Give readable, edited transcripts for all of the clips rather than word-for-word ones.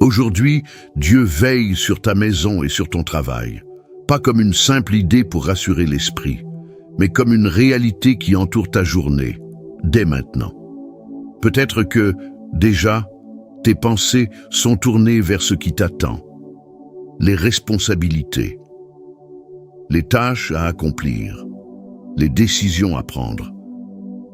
Aujourd'hui, Dieu veille sur ta maison et sur ton travail, pas comme une simple idée pour rassurer l'esprit, mais comme une réalité qui entoure ta journée, dès maintenant. Peut-être que, déjà, tes pensées sont tournées vers ce qui t'attend, les responsabilités, les tâches à accomplir, les décisions à prendre,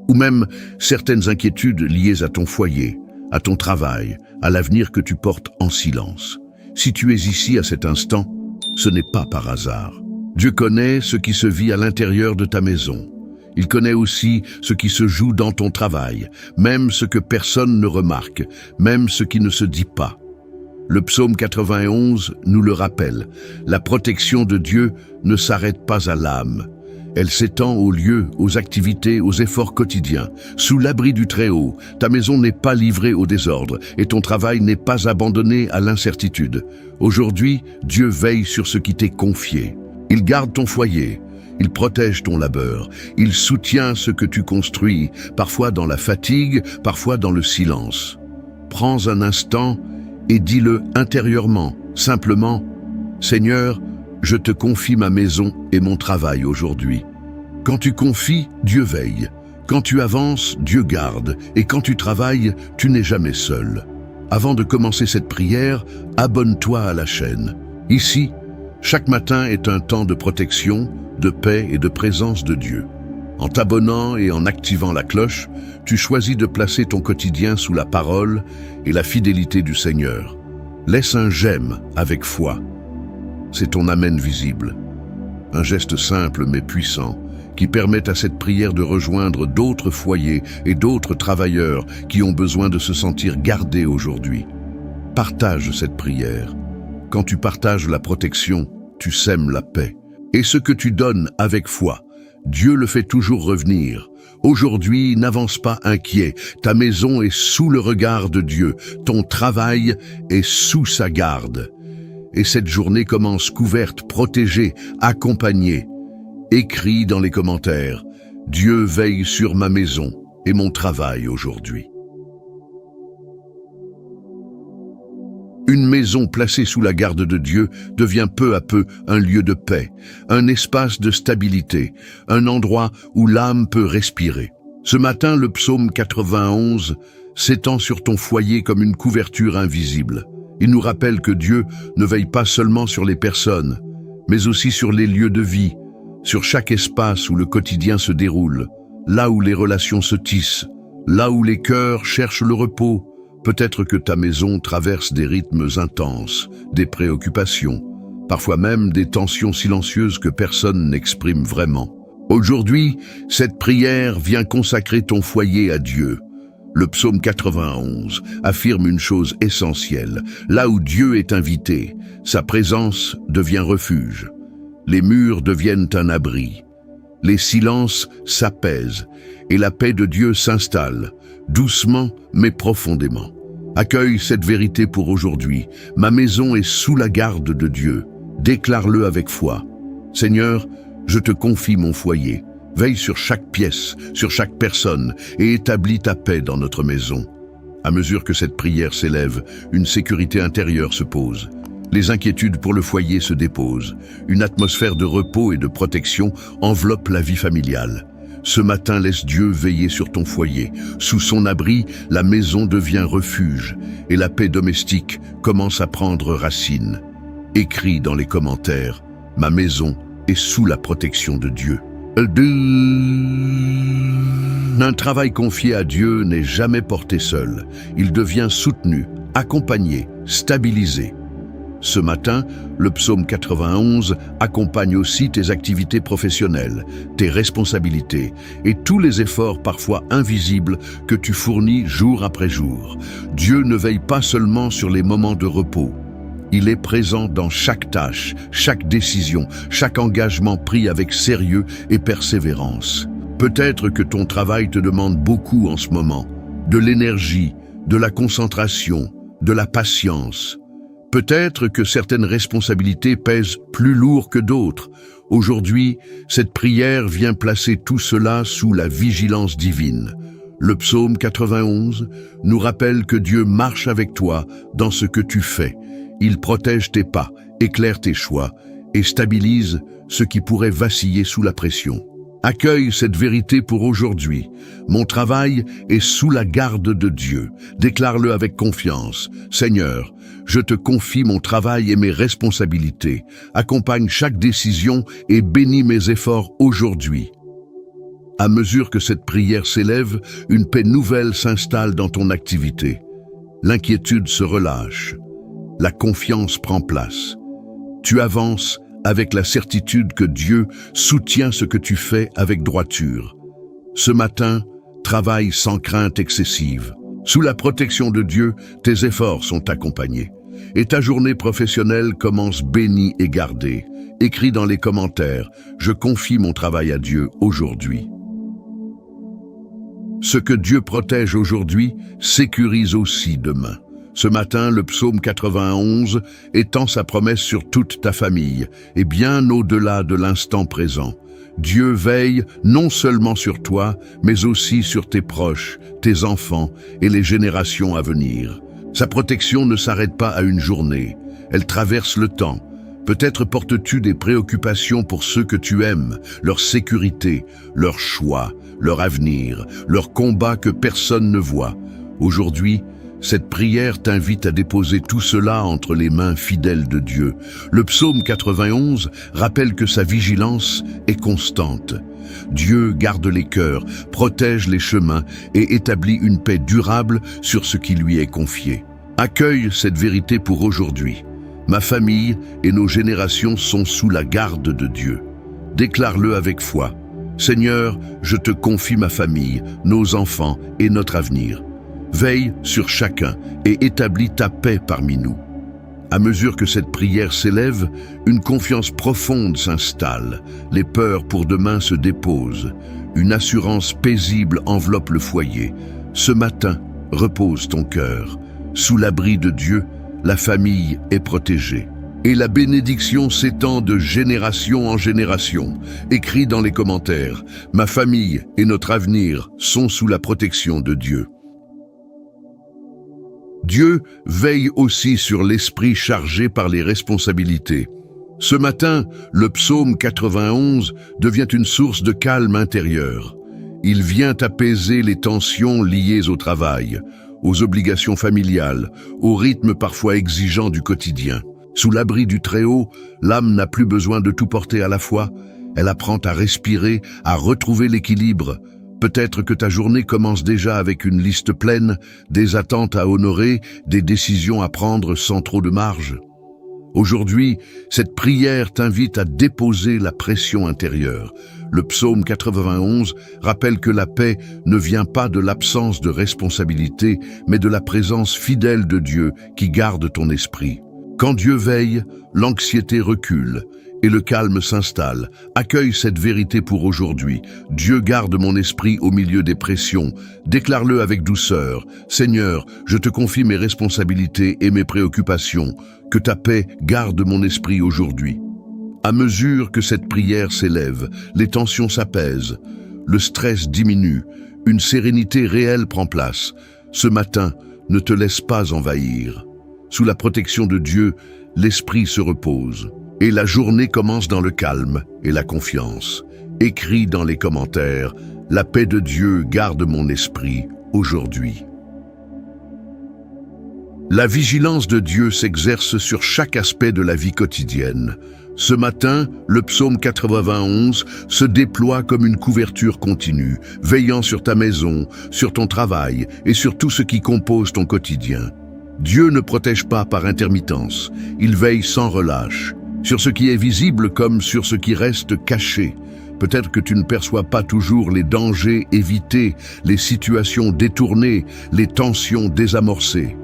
ou même certaines inquiétudes liées à ton foyer, à ton travail, à l'avenir que tu portes en silence. Si tu es ici à cet instant, ce n'est pas par hasard. Dieu connaît ce qui se vit à l'intérieur de ta maison. Il connaît aussi ce qui se joue dans ton travail, même ce que personne ne remarque, même ce qui ne se dit pas. Le psaume 91 nous le rappelle, la protection de Dieu ne s'arrête pas à l'âme. Elle s'étend aux lieux, aux activités, aux efforts quotidiens. Sous l'abri du Très-Haut, ta maison n'est pas livrée au désordre et ton travail n'est pas abandonné à l'incertitude. Aujourd'hui, Dieu veille sur ce qui t'est confié. Il garde ton foyer, il protège ton labeur, il soutient ce que tu construis, parfois dans la fatigue, parfois dans le silence. Prends un instant et dis-le intérieurement, simplement, « Seigneur, je te confie ma maison et mon travail aujourd'hui. » Quand tu confies, Dieu veille. Quand tu avances, Dieu garde. Et quand tu travailles, tu n'es jamais seul. Avant de commencer cette prière, abonne-toi à la chaîne. Ici, chaque matin est un temps de protection, de paix et de présence de Dieu. En t'abonnant et en activant la cloche, tu choisis de placer ton quotidien sous la parole et la fidélité du Seigneur. Laisse un j'aime avec foi. C'est ton amen visible. Un geste simple mais puissant qui permet à cette prière de rejoindre d'autres foyers et d'autres travailleurs qui ont besoin de se sentir gardés aujourd'hui. Partage cette prière. Quand tu partages la protection, tu sèmes la paix. Et ce que tu donnes avec foi, Dieu le fait toujours revenir. Aujourd'hui, n'avance pas inquiet. Ta maison est sous le regard de Dieu. Ton travail est sous sa garde. Et cette journée commence couverte, protégée, accompagnée. Écris dans les commentaires, « Dieu veille sur ma maison et mon travail aujourd'hui. » Une maison placée sous la garde de Dieu devient peu à peu un lieu de paix, un espace de stabilité, un endroit où l'âme peut respirer. Ce matin, le psaume 91 s'étend sur ton foyer comme une couverture invisible. Il nous rappelle que Dieu ne veille pas seulement sur les personnes, mais aussi sur les lieux de vie, sur chaque espace où le quotidien se déroule, là où les relations se tissent, là où les cœurs cherchent le repos. Peut-être que ta maison traverse des rythmes intenses, des préoccupations, parfois même des tensions silencieuses que personne n'exprime vraiment. Aujourd'hui, cette prière vient consacrer ton foyer à Dieu. Le psaume 91 affirme une chose essentielle. Là où Dieu est invité, sa présence devient refuge. Les murs deviennent un abri. Les silences s'apaisent et la paix de Dieu s'installe, doucement mais profondément. Accueille cette vérité pour aujourd'hui. Ma maison est sous la garde de Dieu. Déclare-le avec foi. Seigneur, je te confie mon foyer. Veille sur chaque pièce, sur chaque personne et établis ta paix dans notre maison. À mesure que cette prière s'élève, une sécurité intérieure se pose. Les inquiétudes pour le foyer se déposent. Une atmosphère de repos et de protection enveloppe la vie familiale. Ce matin, laisse Dieu veiller sur ton foyer. Sous son abri, la maison devient refuge et la paix domestique commence à prendre racine. Écris dans les commentaires, « Ma maison est sous la protection de Dieu. » Un travail confié à Dieu n'est jamais porté seul. Il devient soutenu, accompagné, stabilisé. Ce matin, le psaume 91 accompagne aussi tes activités professionnelles, tes responsabilités et tous les efforts parfois invisibles que tu fournis jour après jour. Dieu ne veille pas seulement sur les moments de repos. Il est présent dans chaque tâche, chaque décision, chaque engagement pris avec sérieux et persévérance. Peut-être que ton travail te demande beaucoup en ce moment, de l'énergie, de la concentration, de la patience. Peut-être que certaines responsabilités pèsent plus lourd que d'autres. Aujourd'hui, cette prière vient placer tout cela sous la vigilance divine. Le psaume 91 nous rappelle que Dieu marche avec toi dans ce que tu fais. Il protège tes pas, éclaire tes choix et stabilise ce qui pourrait vaciller sous la pression. Accueille cette vérité pour aujourd'hui. Mon travail est sous la garde de Dieu. Déclare-le avec confiance. Seigneur, je te confie mon travail et mes responsabilités. Accompagne chaque décision et bénis mes efforts aujourd'hui. À mesure que cette prière s'élève, une paix nouvelle s'installe dans ton activité. L'inquiétude se relâche. La confiance prend place. Tu avances avec la certitude que Dieu soutient ce que tu fais avec droiture. Ce matin, travaille sans crainte excessive. Sous la protection de Dieu, tes efforts sont accompagnés. Et ta journée professionnelle commence bénie et gardée. Écris dans les commentaires, je confie mon travail à Dieu aujourd'hui. Ce que Dieu protège aujourd'hui sécurise aussi demain. Ce matin, le psaume 91 étend sa promesse sur toute ta famille et bien au-delà de l'instant présent. Dieu veille non seulement sur toi, mais aussi sur tes proches, tes enfants et les générations à venir. Sa protection ne s'arrête pas à une journée, elle traverse le temps. Peut-être portes-tu des préoccupations pour ceux que tu aimes, leur sécurité, leur choix, leur avenir, leur combat que personne ne voit. Aujourd'hui, cette prière t'invite à déposer tout cela entre les mains fidèles de Dieu. Le psaume 91 rappelle que sa vigilance est constante. Dieu garde les cœurs, protège les chemins et établit une paix durable sur ce qui lui est confié. Accueille cette vérité pour aujourd'hui. Ma famille et nos générations sont sous la garde de Dieu. Déclare-le avec foi. Seigneur, je te confie ma famille, nos enfants et notre avenir. Veille sur chacun et établis ta paix parmi nous. À mesure que cette prière s'élève, une confiance profonde s'installe. Les peurs pour demain se déposent. Une assurance paisible enveloppe le foyer. Ce matin, repose ton cœur. Sous l'abri de Dieu, la famille est protégée. Et la bénédiction s'étend de génération en génération. Écris dans les commentaires, ma famille et notre avenir sont sous la protection de Dieu. Dieu veille aussi sur l'esprit chargé par les responsabilités. Ce matin, le psaume 91 devient une source de calme intérieur. Il vient apaiser les tensions liées au travail, aux obligations familiales, au rythme parfois exigeant du quotidien. Sous l'abri du Très-Haut, l'âme n'a plus besoin de tout porter à la fois. Elle apprend à respirer, à retrouver l'équilibre. Peut-être que ta journée commence déjà avec une liste pleine, des attentes à honorer, des décisions à prendre sans trop de marge. Aujourd'hui, cette prière t'invite à déposer la pression intérieure. Le psaume 91 rappelle que la paix ne vient pas de l'absence de responsabilité, mais de la présence fidèle de Dieu qui garde ton esprit. Quand Dieu veille, l'anxiété recule et le calme s'installe. Accueille cette vérité pour aujourd'hui. Dieu garde mon esprit au milieu des pressions. Déclare-le avec douceur. Seigneur, je te confie mes responsabilités et mes préoccupations. Que ta paix garde mon esprit aujourd'hui. À mesure que cette prière s'élève, les tensions s'apaisent, le stress diminue, une sérénité réelle prend place. Ce matin, ne te laisse pas envahir. Sous la protection de Dieu, l'esprit se repose. Et la journée commence dans le calme et la confiance. Écris dans les commentaires, la paix de Dieu garde mon esprit aujourd'hui. La vigilance de Dieu s'exerce sur chaque aspect de la vie quotidienne. Ce matin, le psaume 91 se déploie comme une couverture continue, veillant sur ta maison, sur ton travail et sur tout ce qui compose ton quotidien. Dieu ne protège pas par intermittence, il veille sans relâche, sur ce qui est visible comme sur ce qui reste caché. Peut-être que tu ne perçois pas toujours les dangers évités, les situations détournées, les tensions désamorcées.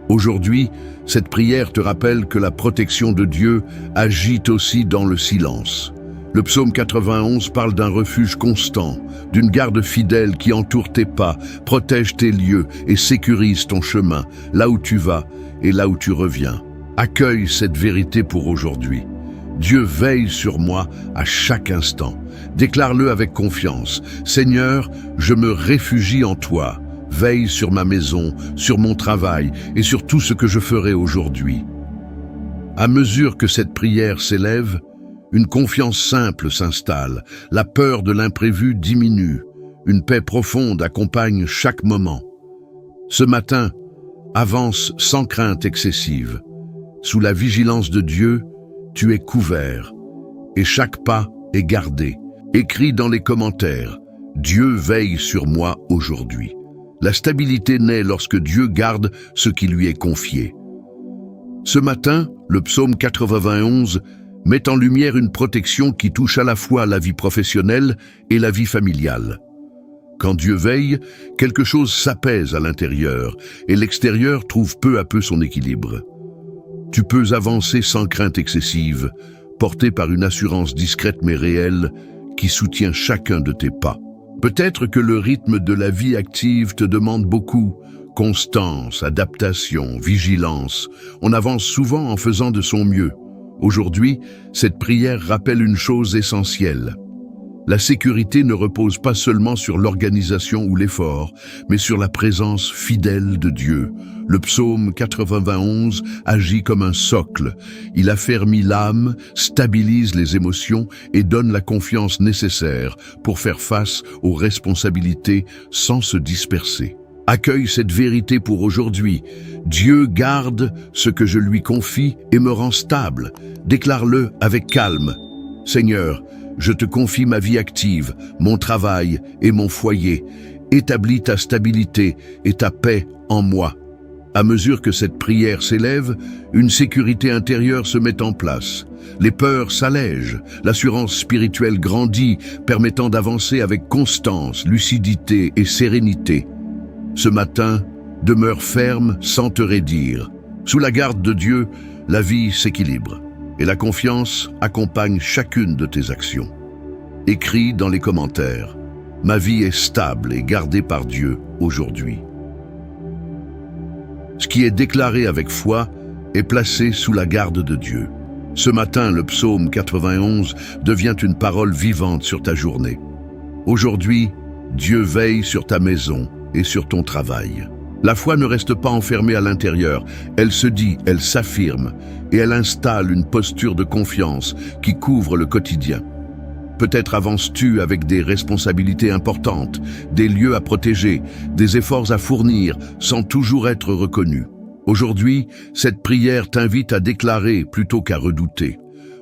Aujourd'hui, cette prière te rappelle que la protection de Dieu agit aussi dans le silence. Le psaume 91 parle d'un refuge constant, d'une garde fidèle qui entoure tes pas, protège tes lieux et sécurise ton chemin, là où tu vas et là où tu reviens. Accueille cette vérité pour aujourd'hui. Dieu veille sur moi à chaque instant. Déclare-le avec confiance. Seigneur, je me réfugie en toi. Veille sur ma maison, sur mon travail et sur tout ce que je ferai aujourd'hui. À mesure que cette prière s'élève, une confiance simple s'installe, la peur de l'imprévu diminue, une paix profonde accompagne chaque moment. Ce matin, avance sans crainte excessive. Sous la vigilance de Dieu, tu es couvert et chaque pas est gardé. Écris dans les commentaires, Dieu veille sur moi aujourd'hui. La stabilité naît lorsque Dieu garde ce qui lui est confié. Ce matin, le psaume 91 met en lumière une protection qui touche à la fois la vie professionnelle et la vie familiale. Quand Dieu veille, quelque chose s'apaise à l'intérieur et l'extérieur trouve peu à peu son équilibre. Tu peux avancer sans crainte excessive, porté par une assurance discrète mais réelle qui soutient chacun de tes pas. Peut-être que le rythme de la vie active te demande beaucoup. Constance, adaptation, vigilance. On avance souvent en faisant de son mieux. Aujourd'hui, cette prière rappelle une chose essentielle. La sécurité ne repose pas seulement sur l'organisation ou l'effort, mais sur la présence fidèle de Dieu. Le psaume 91 agit comme un socle. Il affermit l'âme, stabilise les émotions et donne la confiance nécessaire pour faire face aux responsabilités sans se disperser. Accueille cette vérité pour aujourd'hui. Dieu garde ce que je lui confie et me rend stable. Déclare-le avec calme. Seigneur, je te confie ma vie active, mon travail et mon foyer. Établis ta stabilité et ta paix en moi. À mesure que cette prière s'élève, une sécurité intérieure se met en place. Les peurs s'allègent, l'assurance spirituelle grandit, permettant d'avancer avec constance, lucidité et sérénité. Ce matin, demeure ferme sans te raidir. Sous la garde de Dieu, la vie s'équilibre et la confiance accompagne chacune de tes actions. Écris dans les commentaires, ma vie est stable et gardée par Dieu aujourd'hui. Ce qui est déclaré avec foi est placé sous la garde de Dieu. Ce matin, le psaume 91 devient une parole vivante sur ta journée. Aujourd'hui, Dieu veille sur ta maison et sur ton travail. La foi ne reste pas enfermée à l'intérieur, elle se dit, elle s'affirme et elle installe une posture de confiance qui couvre le quotidien. Peut-être avances-tu avec des responsabilités importantes, des lieux à protéger, des efforts à fournir sans toujours être reconnu. Aujourd'hui, cette prière t'invite à déclarer plutôt qu'à redouter.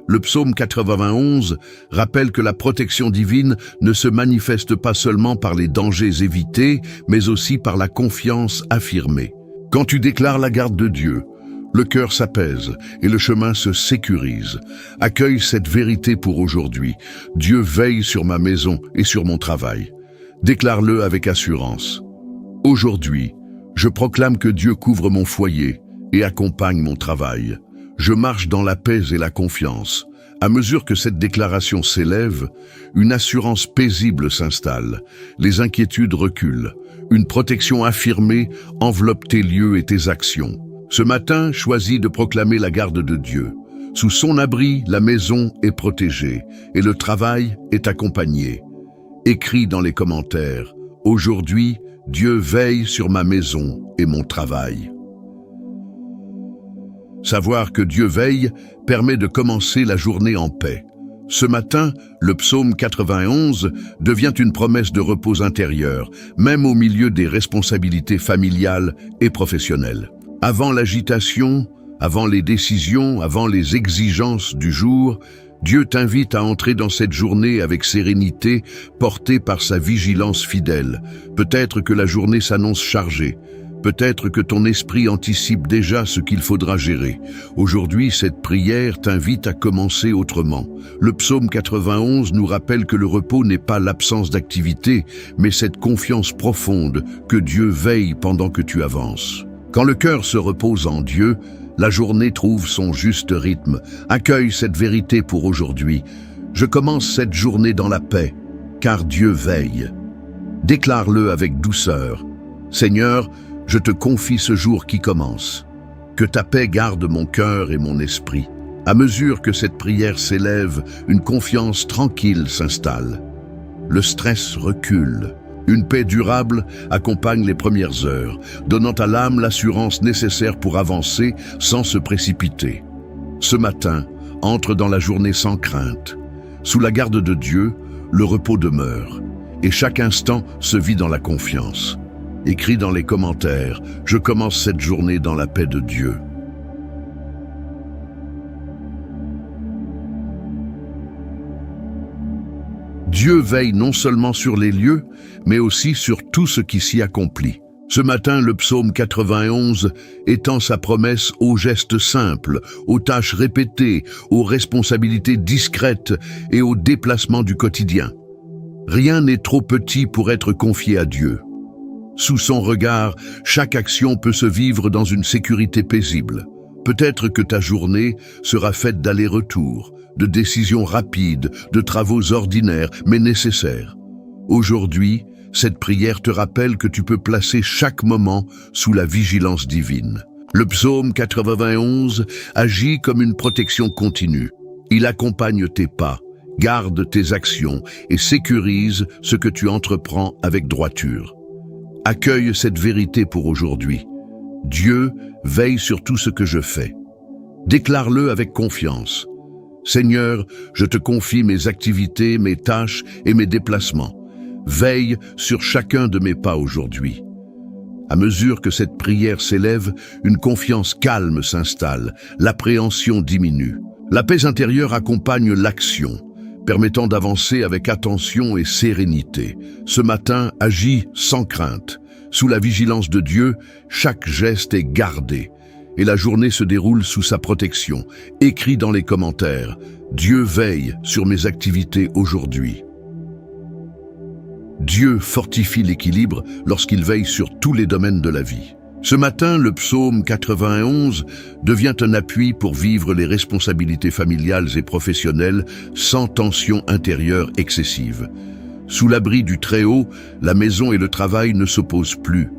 Le psaume 91 rappelle que la protection divine ne se manifeste pas seulement par les dangers évités, mais aussi par la confiance affirmée. Quand tu déclares la garde de Dieu, le cœur s'apaise et le chemin se sécurise. Accueille cette vérité pour aujourd'hui. Dieu veille sur ma maison et sur mon travail. Déclare-le avec assurance. Aujourd'hui, je proclame que Dieu couvre mon foyer et accompagne mon travail. Je marche dans la paix et la confiance. À mesure que cette déclaration s'élève, une assurance paisible s'installe. Les inquiétudes reculent. Une protection affirmée enveloppe tes lieux et tes actions. Ce matin, choisis de proclamer la garde de Dieu. Sous son abri, la maison est protégée et le travail est accompagné. Écris dans les commentaires, aujourd'hui, Dieu veille sur ma maison et mon travail. Savoir que Dieu veille permet de commencer la journée en paix. Ce matin, le psaume 91 devient une promesse de repos intérieur, même au milieu des responsabilités familiales et professionnelles. Avant l'agitation, avant les décisions, avant les exigences du jour, Dieu t'invite à entrer dans cette journée avec sérénité, portée par sa vigilance fidèle. Peut-être que la journée s'annonce chargée. Peut-être que ton esprit anticipe déjà ce qu'il faudra gérer. Aujourd'hui, cette prière t'invite à commencer autrement. Le psaume 91 nous rappelle que le repos n'est pas l'absence d'activité, mais cette confiance profonde que Dieu veille pendant que tu avances. Quand le cœur se repose en Dieu, la journée trouve son juste rythme. Accueille cette vérité pour aujourd'hui. Je commence cette journée dans la paix, car Dieu veille. Déclare-le avec douceur. Seigneur, je te confie ce jour qui commence. Que ta paix garde mon cœur et mon esprit. À mesure que cette prière s'élève, une confiance tranquille s'installe. Le stress recule. Une paix durable accompagne les premières heures, donnant à l'âme l'assurance nécessaire pour avancer sans se précipiter. Ce matin, entre dans la journée sans crainte. Sous la garde de Dieu, le repos demeure, et chaque instant se vit dans la confiance. Écris dans les commentaires, je commence cette journée dans la paix de Dieu. Dieu veille non seulement sur les lieux, mais aussi sur tout ce qui s'y accomplit. Ce matin, le psaume 91 étend sa promesse aux gestes simples, aux tâches répétées, aux responsabilités discrètes et aux déplacements du quotidien. Rien n'est trop petit pour être confié à Dieu. Sous son regard, chaque action peut se vivre dans une sécurité paisible. Peut-être que ta journée sera faite d'allers-retours, de décisions rapides, de travaux ordinaires, mais nécessaires. Aujourd'hui, cette prière te rappelle que tu peux placer chaque moment sous la vigilance divine. Le psaume 91 agit comme une protection continue. Il accompagne tes pas, garde tes actions et sécurise ce que tu entreprends avec droiture. Accueille cette vérité pour aujourd'hui. Dieu veille sur tout ce que je fais. Déclare-le avec confiance. Seigneur, je te confie mes activités, mes tâches et mes déplacements. Veille sur chacun de mes pas aujourd'hui. À mesure que cette prière s'élève, une confiance calme s'installe, l'appréhension diminue. La paix intérieure accompagne l'action, permettant d'avancer avec attention et sérénité. Ce matin, agis sans crainte. Sous la vigilance de Dieu, chaque geste est gardé et la journée se déroule sous sa protection. Écris dans les commentaires, Dieu veille sur mes activités aujourd'hui. Dieu fortifie l'équilibre lorsqu'il veille sur tous les domaines de la vie. Ce matin, le psaume 91 devient un appui pour vivre les responsabilités familiales et professionnelles sans tension intérieure excessive. Sous l'abri du Très-Haut, la maison et le travail ne s'opposent plus.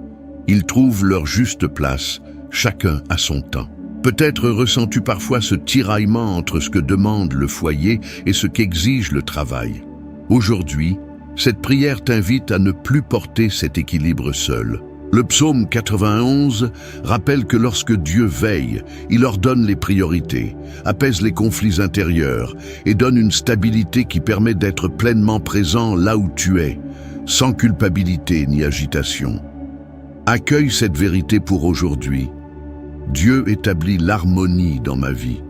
Ils trouvent leur juste place, chacun à son temps. Peut-être ressens-tu parfois ce tiraillement entre ce que demande le foyer et ce qu'exige le travail. Aujourd'hui, cette prière t'invite à ne plus porter cet équilibre seul. Le psaume 91 rappelle que lorsque Dieu veille, il ordonne les priorités, apaise les conflits intérieurs et donne une stabilité qui permet d'être pleinement présent là où tu es, sans culpabilité ni agitation. Accueille cette vérité pour aujourd'hui. Dieu établit l'harmonie dans ma vie.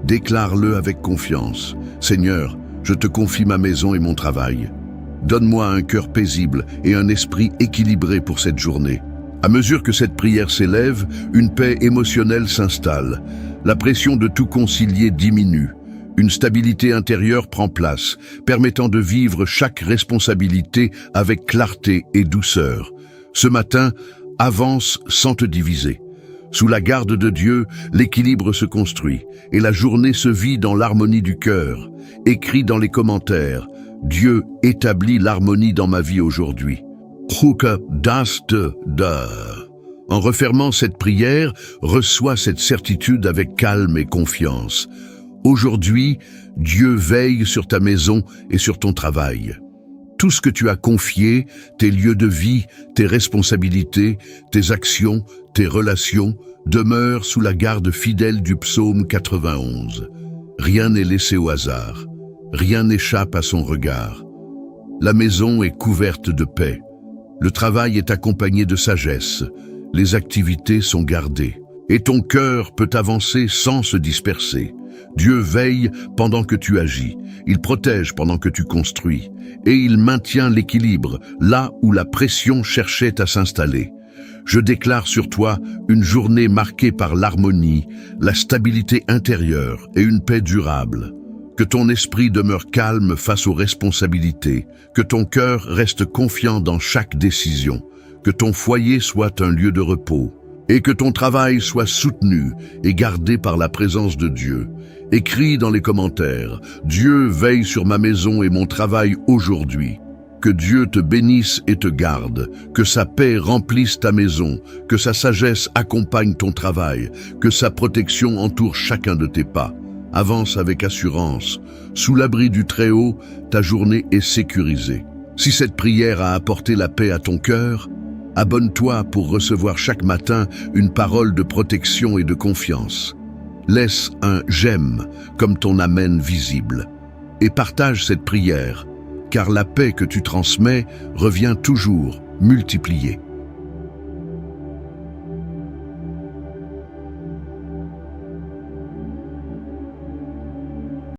Déclare-le avec confiance. Seigneur, je te confie ma maison et mon travail. Donne-moi un cœur paisible et un esprit équilibré pour cette journée. À mesure que cette prière s'élève, une paix émotionnelle s'installe. La pression de tout concilier diminue. Une stabilité intérieure prend place, permettant de vivre chaque responsabilité avec clarté et douceur. Ce matin, avance sans te diviser. Sous la garde de Dieu, l'équilibre se construit et la journée se vit dans l'harmonie du cœur. Écris dans les commentaires, Dieu établit l'harmonie dans ma vie aujourd'hui. En refermant cette prière, reçois cette certitude avec calme et confiance. Aujourd'hui, Dieu veille sur ta maison et sur ton travail. Tout ce que tu as confié, tes lieux de vie, tes responsabilités, tes actions, tes relations, demeurent sous la garde fidèle du psaume 91. Rien n'est laissé au hasard. Rien n'échappe à son regard. La maison est couverte de paix. Le travail est accompagné de sagesse. Les activités sont gardées. Et ton cœur peut avancer sans se disperser. Dieu veille pendant que tu agis. Il protège pendant que tu construis. Et il maintient l'équilibre là où la pression cherchait à s'installer. Je déclare sur toi une journée marquée par l'harmonie, la stabilité intérieure et une paix durable. Que ton esprit demeure calme face aux responsabilités, que ton cœur reste confiant dans chaque décision, que ton foyer soit un lieu de repos, et que ton travail soit soutenu et gardé par la présence de Dieu. Écris dans les commentaires, Dieu veille sur ma maison et mon travail aujourd'hui. Que Dieu te bénisse et te garde, que sa paix remplisse ta maison, que sa sagesse accompagne ton travail, que sa protection entoure chacun de tes pas. Avance avec assurance. Sous l'abri du Très-Haut, ta journée est sécurisée. Si cette prière a apporté la paix à ton cœur, abonne-toi pour recevoir chaque matin une parole de protection et de confiance. Laisse un « j'aime » comme ton amen visible. Et partage cette prière, car la paix que tu transmets revient toujours multipliée.